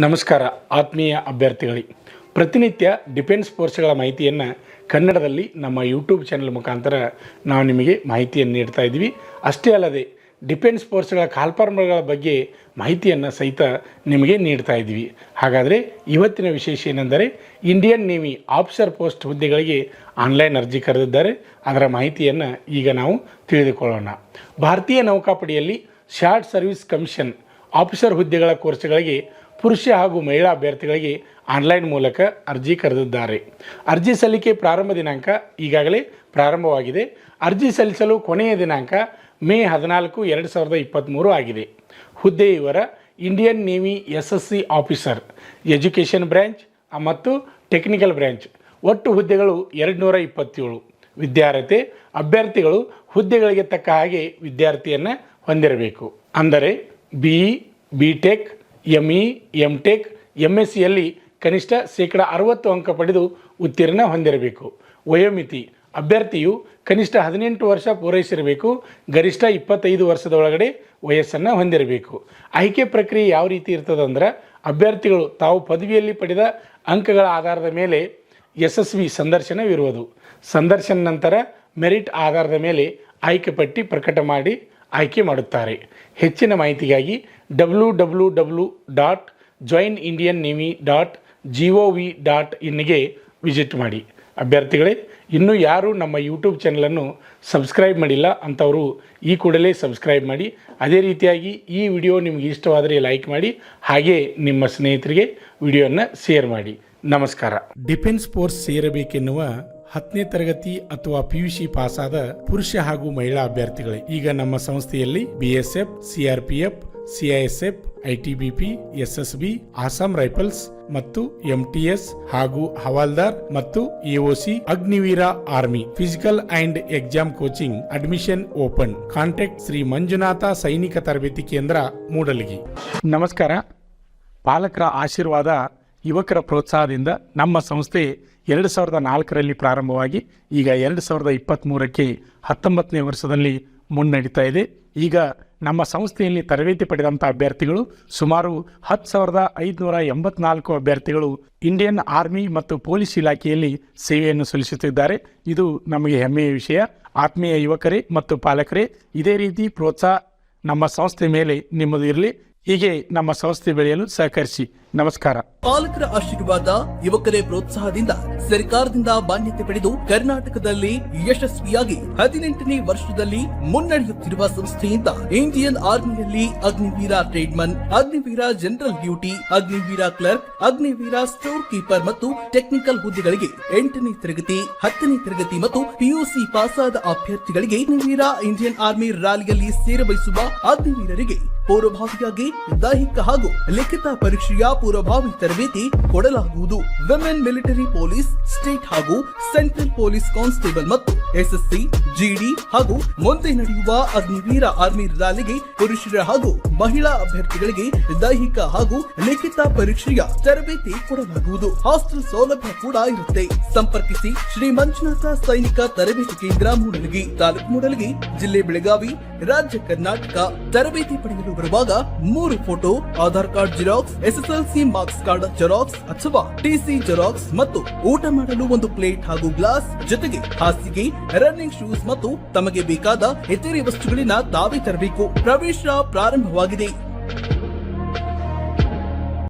ನಮಸ್ಕಾರ ಆತ್ಮೀಯ ಅಭ್ಯರ್ಥಿಗಳಿಗೆ. ಪ್ರತಿನಿತ್ಯ ಡಿಫೆನ್ಸ್ ಕೋರ್ಸ್ಗಳ ಮಾಹಿತಿಯನ್ನು ಕನ್ನಡದಲ್ಲಿ ನಮ್ಮ ಯೂಟ್ಯೂಬ್ ಚಾನಲ್ ಮುಖಾಂತರ ನಾವು ನಿಮಗೆ ಮಾಹಿತಿಯನ್ನು ನೀಡ್ತಾ ಇದ್ದೀವಿ. ಅಷ್ಟೇ ಅಲ್ಲದೆ ಡಿಫೆನ್ಸ್ ಕೋರ್ಸ್ಗಳ ಕಾಲ್ಫಾರ್ಮ್ಗಳ ಬಗ್ಗೆ ಮಾಹಿತಿಯನ್ನು ಸಹಿತ ನಿಮಗೆ ನೀಡ್ತಾ ಇದ್ದೀವಿ. ಹಾಗಾದರೆ ಇವತ್ತಿನ ವಿಶೇಷ ಏನೆಂದರೆ ಇಂಡಿಯನ್ ನೇವಿ ಆಫೀಸರ್ ಪೋಸ್ಟ್ ಹುದ್ದೆಗಳಿಗೆ ಆನ್ಲೈನ್ ಅರ್ಜಿ ಕರೆದಿದ್ದಾರೆ. ಅದರ ಮಾಹಿತಿಯನ್ನು ಈಗ ನಾವು ತಿಳಿದುಕೊಳ್ಳೋಣ. ಭಾರತೀಯ ನೌಕಾಪಡೆಯಲ್ಲಿ ಶಾರ್ಟ್ ಸರ್ವಿಸ್ ಕಮಿಷನ್ ಆಫೀಸರ್ ಹುದ್ದೆಗಳ ಕೋರ್ಸ್ಗಳಿಗೆ ಪುರುಷ ಹಾಗೂ ಮಹಿಳಾ ಅಭ್ಯರ್ಥಿಗಳಿಗೆ ಆನ್ಲೈನ್ ಮೂಲಕ ಅರ್ಜಿ ಕರೆದಿದ್ದಾರೆ. ಅರ್ಜಿ ಸಲ್ಲಿಕೆ ಪ್ರಾರಂಭ ದಿನಾಂಕ ಈಗಾಗಲೇ ಪ್ರಾರಂಭವಾಗಿದೆ. ಅರ್ಜಿ ಸಲ್ಲಿಸಲು ಕೊನೆಯ ದಿನಾಂಕ ಮೇ 14, 2023 ಆಗಿದೆ. ಹುದ್ದೆ ವಿವರ: Indian navy SSC officer, education branch ಮತ್ತು ಟೆಕ್ನಿಕಲ್ ಬ್ರ್ಯಾಂಚ್. ಒಟ್ಟು ಹುದ್ದೆಗಳು 227. ವಿದ್ಯಾರ್ಹತೆ: ಅಭ್ಯರ್ಥಿಗಳು ಹುದ್ದೆಗಳಿಗೆ ತಕ್ಕ ಹಾಗೆ ವಿದ್ಯಾರ್ಥಿಯನ್ನು ಹೊಂದಿರಬೇಕು. ಅಂದರೆ BE, BTech, ME, MTech, MSCಯಲ್ಲಿ ಕನಿಷ್ಠ 60% ಅಂಕ ಪಡೆದು ಉತ್ತೀರ್ಣ ಹೊಂದಿರಬೇಕು. ವಯೋಮಿತಿ: ಅಭ್ಯರ್ಥಿಯು ಕನಿಷ್ಠ 18 ವರ್ಷ ಪೂರೈಸಿರಬೇಕು. ಗರಿಷ್ಠ 25 ವರ್ಷದ ಒಳಗಡೆ ವಯಸ್ಸನ್ನು ಹೊಂದಿರಬೇಕು. ಆಯ್ಕೆ ಪ್ರಕ್ರಿಯೆ ಯಾವ ರೀತಿ ಇರ್ತದಂದ್ರೆ, ಅಭ್ಯರ್ಥಿಗಳು ತಾವು ಪದವಿಯಲ್ಲಿ ಪಡೆದ ಅಂಕಗಳ ಆಧಾರದ ಮೇಲೆ ಯಶಸ್ವಿ ಸಂದರ್ಶನವಿರುವುದು. ಸಂದರ್ಶನ ನಂತರ ಮೆರಿಟ್ ಆಧಾರದ ಮೇಲೆ ಆಯ್ಕೆ ಪಟ್ಟಿ ಪ್ರಕಟ ಮಾಡಿ ಆಯ್ಕೆ ಮಾಡುತ್ತಾರೆ. ಹೆಚ್ಚಿನ ಮಾಹಿತಿಗಾಗಿ www.joinindiannavy.gov.in ವಿಸಿಟ್ ಮಾಡಿ. ಅಭ್ಯರ್ಥಿಗಳೇ, ಇನ್ನೂ ಯಾರು ನಮ್ಮ ಯೂಟ್ಯೂಬ್ ಚಾನಲನ್ನು ಸಬ್ಸ್ಕ್ರೈಬ್ ಮಾಡಿಲ್ಲ ಅಂಥವರು ಈ ಕೂಡಲೇ ಸಬ್ಸ್ಕ್ರೈಬ್ ಮಾಡಿ. ಅದೇ ರೀತಿಯಾಗಿ ಈ ವಿಡಿಯೋ ನಿಮಗೆ ಇಷ್ಟವಾದರೆ ಲೈಕ್ ಮಾಡಿ, ಹಾಗೆ ನಿಮ್ಮ ಸ್ನೇಹಿತರಿಗೆ ವಿಡಿಯೋನ ಶೇರ್ ಮಾಡಿ. ನಮಸ್ಕಾರ. ಡಿಫೆನ್ಸ್ ಫೋರ್ಸ್ ಸೇರಬೇಕೆನ್ನುವ 10ನೇ ತರಗತಿ ಅಥವಾ PUC ಪಾಸಾದ ಪುರುಷ ಹಾಗೂ ಮಹಿಳಾ ಅಭ್ಯರ್ಥಿಗಳೇ, ಈಗ ನಮ್ಮ ಸಂಸ್ಥೆಯಲ್ಲಿ BSF, CRPF, CISF, ITBP, SSB, Assam rifles ಮತ್ತು MTS ಹಾಗೂ ಹವಾಲ್ದಾರ್ ಮತ್ತು AOC, Agniveer army physical and exam coaching admission open. Contact Shri Manjunatha Sainika Tarabeti ಕೇಂದ್ರ, ಮೂಡಲಗಿ. ನಮಸ್ಕಾರ. ಪಾಲಕರ ಆಶೀರ್ವಾದ, ಯುವಕರ ಪ್ರೋತ್ಸಾಹದಿಂದ ನಮ್ಮ ಸಂಸ್ಥೆ 2004ರಲ್ಲಿ ಪ್ರಾರಂಭವಾಗಿ ಈಗ 2023ಕ್ಕೆ 19ನೇ ವರ್ಷದಲ್ಲಿ ಮುನ್ನಡೀತಾ ಇದೆ. ಈಗ ನಮ್ಮ ಸಂಸ್ಥೆಯಲ್ಲಿ ತರಬೇತಿ ಪಡೆದಂಥ ಅಭ್ಯರ್ಥಿಗಳು ಸುಮಾರು 10,584 ಅಭ್ಯರ್ಥಿಗಳು ಇಂಡಿಯನ್ ಆರ್ಮಿ ಮತ್ತು ಪೊಲೀಸ್ ಇಲಾಖೆಯಲ್ಲಿ ಸೇವೆಯನ್ನು ಸಲ್ಲಿಸುತ್ತಿದ್ದಾರೆ. ಇದು ನಮಗೆ ಹೆಮ್ಮೆಯ ವಿಷಯ. ಆತ್ಮೀಯ ಯುವಕರೇ ಮತ್ತು ಪಾಲಕರೇ, ಇದೇ ರೀತಿ ಪ್ರೋತ್ಸಾಹ ನಮ್ಮ ಸಂಸ್ಥೆ ಮೇಲೆ ನಿಮ್ಮದು ಇರಲಿ. ಹೀಗೆ ನಮ್ಮ ಸಂಸ್ಥೆ ಬೆಳೆಯಲು ಸಹಕರಿಸಿ. ನಮಸ್ಕಾರ. ಪಾಲಕರ ಆಶೀರ್ವಾದ, ಯುವಕರೇ ಪ್ರೋತ್ಸಾಹದಿಂದ ಸರ್ಕಾರದಿಂದ ಮಾನ್ಯತೆ ಪಡೆದು ಕರ್ನಾಟಕದಲ್ಲಿ ಯಶಸ್ವಿಯಾಗಿ 18ನೇ ವರ್ಷದಲ್ಲಿ ಮುನ್ನಡೆಯುತ್ತಿರುವ ಸಂಸ್ಥೆಯಿಂದ ಇಂಡಿಯನ್ ಆರ್ಮಿಯಲ್ಲಿ Agniveer tradesman, Agniveer general duty, Agniveer clerk, Agniveer storekeeper ಮತ್ತು ಟೆಕ್ನಿಕಲ್ ಹುದ್ದೆಗಳಿಗೆ 8ನೇ ತರಗತಿ, 10ನೇ ತರಗತಿ ಮತ್ತು PUC ಪಾಸಾದ ಅಭ್ಯರ್ಥಿಗಳಿಗೆ ಅಗ್ನಿವೀರ ಇಂಡಿಯನ್ ಆರ್ಮಿ ರ್ಯಾಲಿಯಲ್ಲಿ ಸೇರಬಯಸುವ ಅಗ್ನಿವೀರರಿಗೆ ಪೂರ್ವಭಾವಿಯಾಗಿ ದೈಹಿಕ ಹಾಗೂ ಲಿಖಿತ ಪರೀಕ್ಷೆಯ ಪೂರ್ವಭಾವಿ ತರಬೇತಿ ಕೊಡಲಾಗುವುದು. ವಿಮೆನ್ ಮಿಲಿಟರಿ ಪೊಲೀಸ್, ಸ್ಟೇಟ್ ಹಾಗೂ ಸೆಂಟ್ರಲ್ ಪೊಲೀಸ್ ಕಾನ್ಸ್ಟೇಬಲ್ ಮತ್ತು SSC, GD ಹಾಗೂ ಮುಂದೆ ನಡೆಯುವ ಅಗ್ನಿವೀರ ಆರ್ಮಿ ರ್ಯಾಲಿಗೆ ಪುರುಷರ ಹಾಗೂ ಮಹಿಳಾ ಅಭ್ಯರ್ಥಿಗಳಿಗೆ ದೈಹಿಕ ಹಾಗೂ ಲಿಖಿತ ಪರೀಕ್ಷೆಯ ತರಬೇತಿ ಕೊಡಲಾಗುವುದು. ಹಾಸ್ಟೆಲ್ ಸೌಲಭ್ಯ ಕೂಡ ಇರುತ್ತೆ. ಸಂಪರ್ಕಿಸಿ ಶ್ರೀ ಮಂಜುನಾಥ ಸೈನಿಕ ತರಬೇತಿ ಕೇಂದ್ರ, ಮೂಡಲಗಿ, ತಾಲೂಕು ಮೂಡಲಗಿ, ಜಿಲ್ಲೆ ಬೆಳಗಾವಿ, ರಾಜ್ಯ ಕರ್ನಾಟಕ. ತರಬೇತಿ ಪಡೆಯಲು ಬರುವಾಗ 3 photo, Aadhaar card xerox, SSLC marks card xerox ಅಥವಾ TC ಜೆರಾಕ್ಸ್ ಮತ್ತು ಊಟ ಮಾಡಲು 1 ಪ್ಲೇಟ್ ಹಾಗೂ ಗ್ಲಾಸ್, ಜೊತೆಗೆ ಹಾಸಿಗೆ, ರನ್ನಿಂಗ್ ಶೂಸ್ ಮತ್ತು ತಮಗೆ ಬೇಕಾದ ಇತರೆ ವಸ್ತುಗಳಿನ ತಾವೇ ತರಬೇಕು. ಪ್ರವೇಶ ಪ್ರಾರಂಭವಾಗಿದೆ.